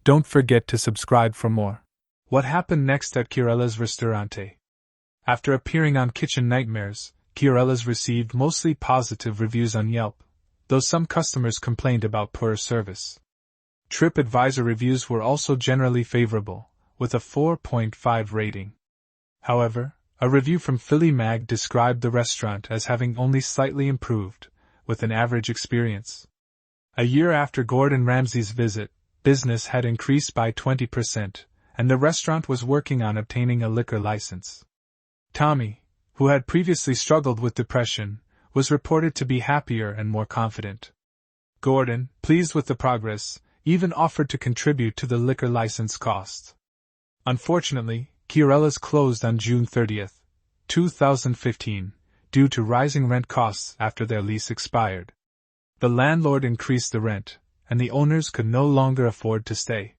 Don't forget to subscribe for more. What happened next at Chiarella's Ristorante? After appearing on Kitchen Nightmares, Chiarella's received mostly positive reviews on Yelp, though some customers complained about poor service. TripAdvisor reviews were also generally favorable, with a 4.5 rating. However, a review from Philly Mag described the restaurant as having only slightly improved, with an average experience. A year after Gorden Ramsay's visit, business had increased by 20%, and the restaurant was working on obtaining a liquor license. Tommy, who had previously struggled with depression, was reported to be happier and more confident. Gorden, pleased with the progress, even offered to contribute to the liquor license cost. Unfortunately, Chiarella's closed on June 30, 2015, due to rising rent costs after their lease expired. The landlord increased the rent, and the owners could no longer afford to stay.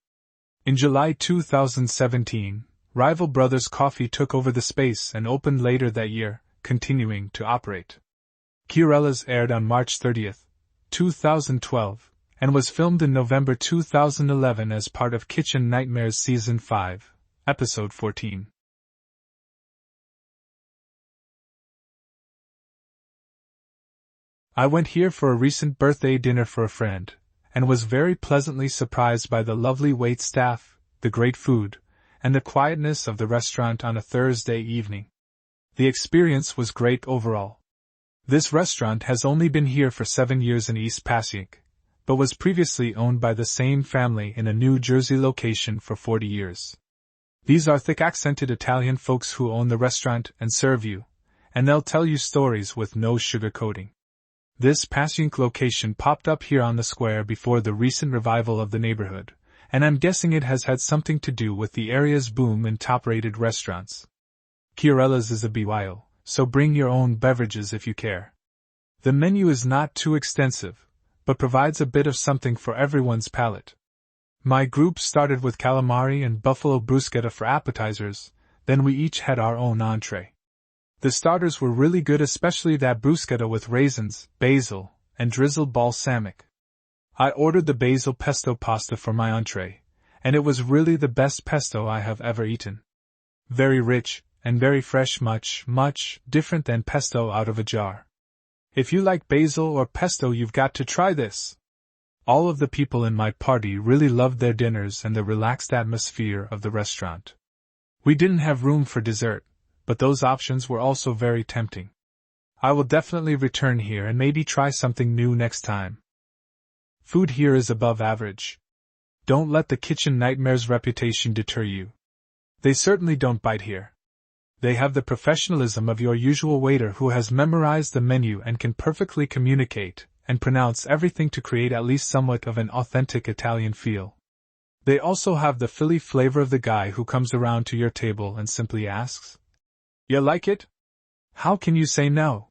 In July 2017, rival Brothers Coffee took over the space and opened later that year, continuing to operate. Chiarella's aired on March 30, 2012, and was filmed in November 2011 as part of Kitchen Nightmares Season 5, Episode 14. I went here for a recent birthday dinner for a friend, and was very pleasantly surprised by the lovely wait staff, the great food, and the quietness of the restaurant on a Thursday evening. The experience was great overall. This restaurant has only been here for 7 years in East Passaic, but was previously owned by the same family in a New Jersey location for 40 years. These are thick-accented Italian folks who own the restaurant and serve you, and they'll tell you stories with no sugarcoating. This Passaic location popped up here on the square before the recent revival of the neighborhood, and I'm guessing it has had something to do with the area's boom in top-rated restaurants. Chiarella's is a BYO, so bring your own beverages if you care. The menu is not too extensive, but provides a bit of something for everyone's palate. My group started with calamari and buffalo bruschetta for appetizers, then we each had our own entree. The starters were really good, especially that bruschetta with raisins, basil, and drizzled balsamic. I ordered the basil pesto pasta for my entree, and it was really the best pesto I have ever eaten. Very rich, and very fresh, much different than pesto out of a jar. If you like basil or pesto, you've got to try this. All of the people in my party really loved their dinners and the relaxed atmosphere of the restaurant. We didn't have room for dessert, but those options were also very tempting. I will definitely return here and maybe try something new next time. Food here is above average. Don't let the Kitchen Nightmares reputation deter you. They certainly don't bite here. They have the professionalism of your usual waiter who has memorized the menu and can perfectly communicate and pronounce everything to create at least somewhat of an authentic Italian feel. They also have the Philly flavor of the guy who comes around to your table and simply asks, "You like it? How can you say no?"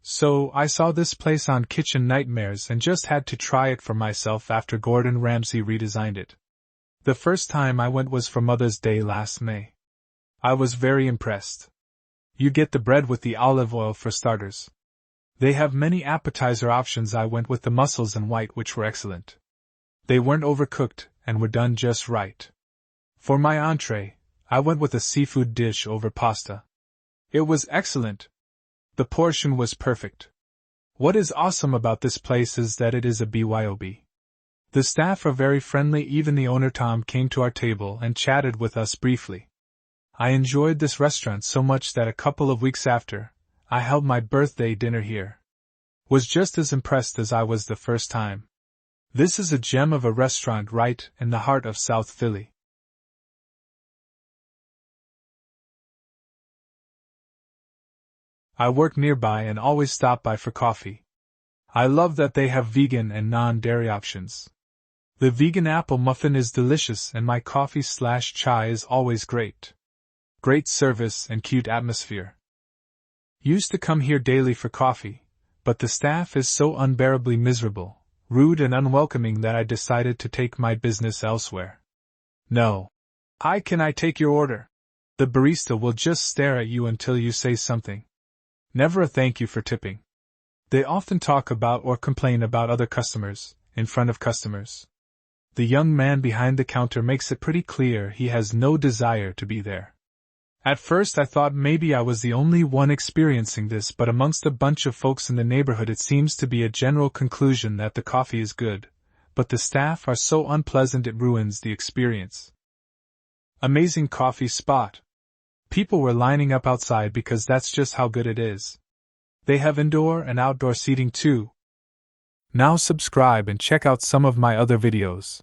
So I saw this place on Kitchen Nightmares and just had to try it for myself after Gorden Ramsay redesigned it. The first time I went was for Mother's Day last May. I was very impressed. You get the bread with the olive oil for starters. They have many appetizer options. I went with the mussels and white, which were excellent. They weren't overcooked and were done just right. For my entree, I went with a seafood dish over pasta. It was excellent. The portion was perfect. What is awesome about this place is that it is a BYOB. The staff are very friendly. Even the owner Tom came to our table and chatted with us briefly. I enjoyed this restaurant so much that a couple of weeks after, I held my birthday dinner here. Was just as impressed as I was the first time. This is a gem of a restaurant right in the heart of South Philly. I work nearby and always stop by for coffee. I love that they have vegan and non-dairy options. The vegan apple muffin is delicious and my coffee/chai is always great. Great service and cute atmosphere. Used to come here daily for coffee, but the staff is so unbearably miserable, rude and unwelcoming that I decided to take my business elsewhere. No. Hi, can I take your order? The barista will just stare at you until you say something. Never a thank you for tipping. They often talk about or complain about other customers, in front of customers. The young man behind the counter makes it pretty clear he has no desire to be there. At first I thought maybe I was the only one experiencing this, but amongst a bunch of folks in the neighborhood it seems to be a general conclusion that the coffee is good, but the staff are so unpleasant it ruins the experience. Amazing coffee spot. People were lining up outside because that's just how good it is. They have indoor and outdoor seating too. Now subscribe and check out some of my other videos.